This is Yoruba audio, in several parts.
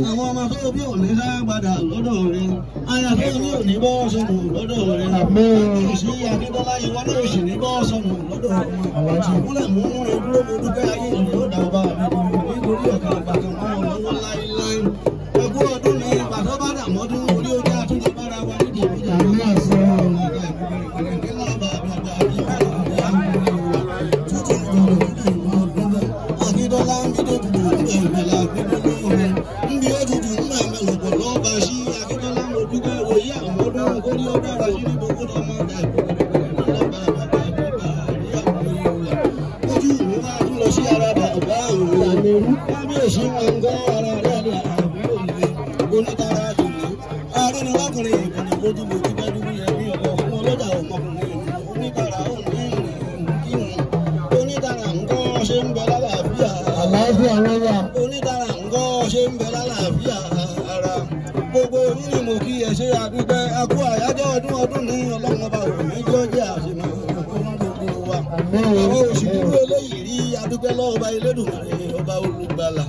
Àwọn ọmọ tó bí òní sá padà lọ́dọ̀ rẹ̀, aya tó ní òní bọ́ sọnù lọ́dọ̀ rẹ̀. Ìṣí Akíntọ́lá ìwọ náà sì ní bọ́ sọnù lọ́dọ̀ rẹ̀. Ìmúlẹ̀ mú rẹ̀ dúró mo dúpẹ́ ayé ìlú ó dà ọba mi nítorí ọ̀kan àgbàkan máa ń lọ́wọ́ láéláé. Ẹkú ọdún ní ìpàtọ́ bá dà mọ́dún orí ojú àtúndì bára wa nídìí ìbíjà. Akíntọ́lá ń bí dé dùdú ìbẹ̀lẹ̀ àgbẹ̀dẹ̀ lóore. Ndí ó dùdú ńlá ìmọ̀lọ̀pọ̀ lọ́ba sí Akíntọ́lá mo dúpẹ́ òye àwọn ọdún orí ọdún àrà sí ní gbogbo ọmọ ọ̀gá ojú mi máa tún lọ sí ara bàbá àwọn kábíyèsí wọn ń gọ́ ara rẹ̀ ní àbúrò ilé onítara àdùnnú. Àárín lákùnrin ìkànnì lójú mo ti bá dúró yẹn bí ọkọ̀ fún ọlọ́jà ọmọkùnrin onítara òun ní ìrìn onítara ń gọ́ ṣe ń bẹ lálàáfíà. Àlàáfíà wọn wà. Onítara ń gọ́ ṣe ń bẹ lálàáfíà ara. Gbogbo yín ni mo kí ẹ ṣe àdúgbẹ́ akú àyájọ́ ọdún ní ọlọ́run ọba òní jọ́ jẹ́ àṣemọ̀ fún gbogbo wa. Àwọn òṣèlú eléyìí rí adúgbẹ́ lọ́ọ̀ba Elédùmarè ọba olùgbàlà.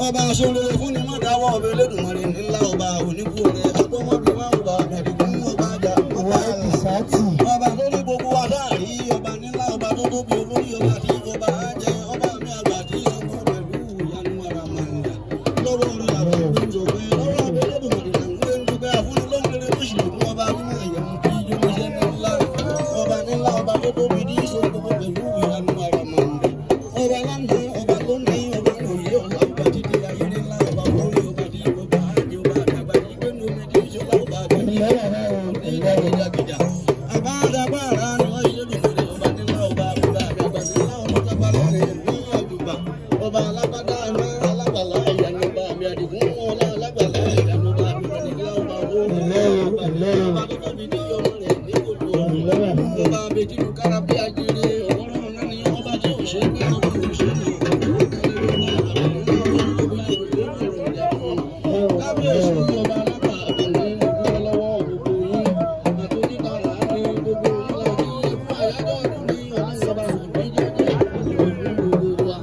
Ọba aṣọ́rẹ́ fún ni mọ́dáwọ́ ọba Elédùmarè ńlá ọba oníkú rẹ̀ agbọ́mọ́bí wọn ọba àbẹ̀dẹ̀gún ọba àjà ọba ìsátì. Ọba tó ní gbogbo wa dáàrí ọba nílá ọba tó tóbi olórí ọba tí ọba jẹ ọba mi àgbà tí ọmọ pẹ̀lú ìyanu ara màǹdà. Lọ́wọ́ rẹ̀ àwọn ìgbésọ̀ pé lọ́wọ́ ọba Elédùmarè là ń gbé ń dúpẹ́ àfúnilóńgbèrè lóṣù fún ọba nínú ẹ̀yẹ̀mú kí ijó iṣẹ́ nílá ọba tó tóbi ní ìṣòro gbogbo pẹ̀lú ìyanu ara màǹdà. Ọba lánàá ọba tó ní ọba òye ọ̀la ọba títí ayé nílá ọba orí ọba tí ọba àjẹ ọba àdàgbà tí gbẹ́nu omi tí ìṣọ́lá ọba àjẹ ní ìdágídá. Àbá àdàgbà ara ni wọ́n ṣe lòdì ọba nílá ọba àbúrò àdàgbà nílá ọmọ tábàlá rẹ̀ ní àdùgbà. Ọba alágbádá iná alágbàlá ìyanu ọba àmì àdìgún ọlá alágbàlá ìyanu ọba àbúrò nílá ọba orí ọba tó tóbi ní ọmọ rẹ̀ ní kòtò ọba àbèjìlú kárábí ajere ọ̀rọ̀ náà ni ọba tí ò ṣe é gbé ọba ò ṣe é lè kábíyèsí ọba alágbà àbẹ̀lẹ̀ ìdúró lọ́wọ́ gbogbo yín àtòjítàrà ní gbogbo yín láti ẹkú àyájọ́ ọdún ní ọlọ́run ọba òní jẹ́jẹ́ gbogbo wa.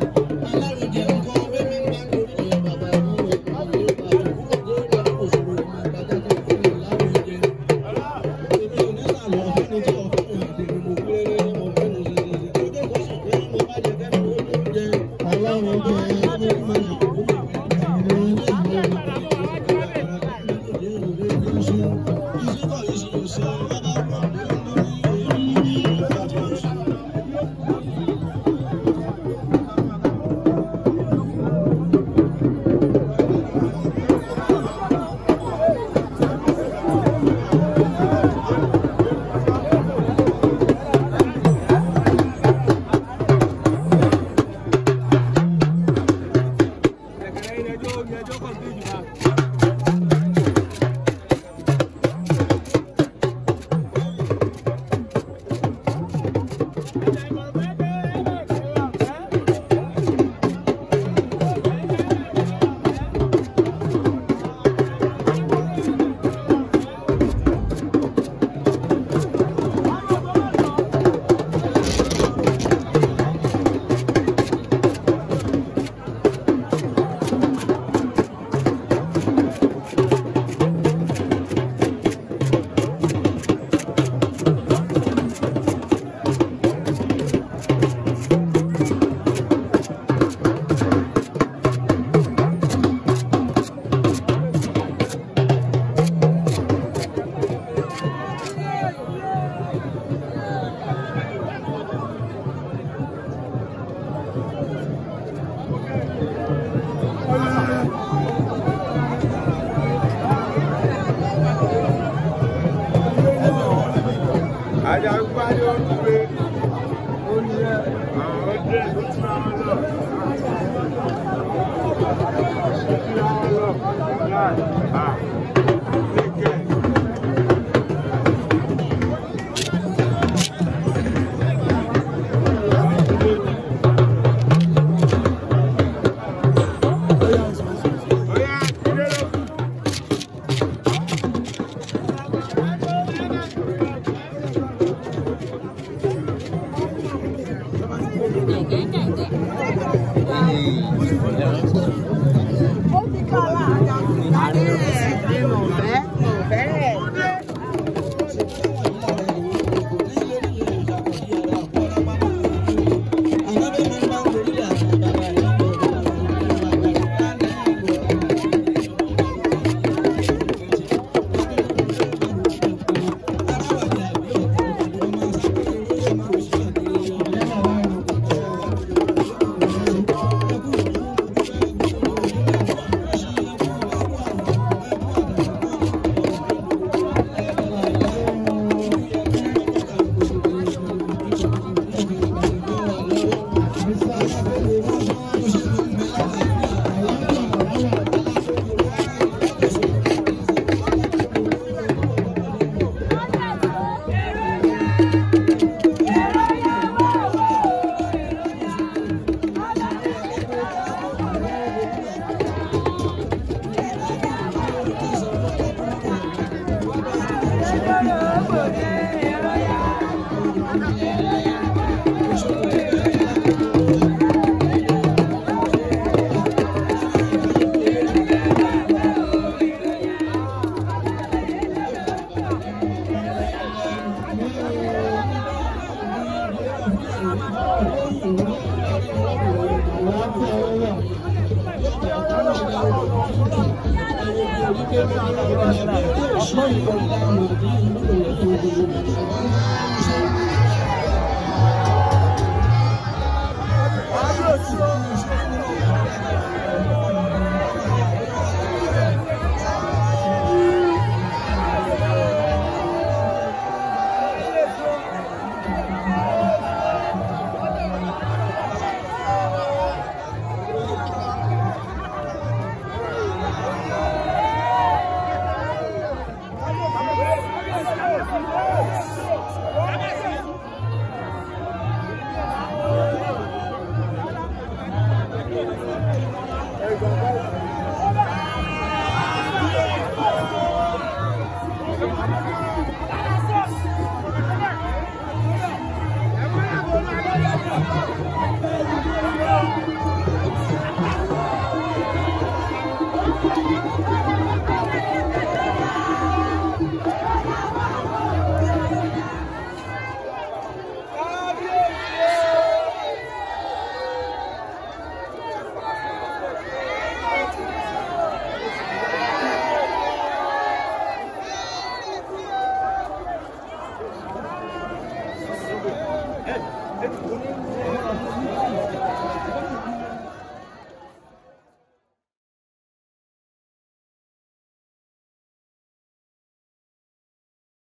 Alárùjẹ nǹkan bẹ́ẹ̀ máa ń torí ẹ̀ bàbá mi ẹ̀ pàdé àdúgbò dé òṣèlú àgbàjá tó kọ́ ní alárùjẹ. Èmi ò ní sàlọ̀ fẹ́ni tí ọ̀fẹ́ mi àti gbogbo kúrẹ́rẹ́ ní mo fẹ́ mo ṣe ṣe ṣe tó kọ́ sí pé mo bá jẹ kẹ́mi ó ló jẹ alárùjẹ ẹni máa ń ṣe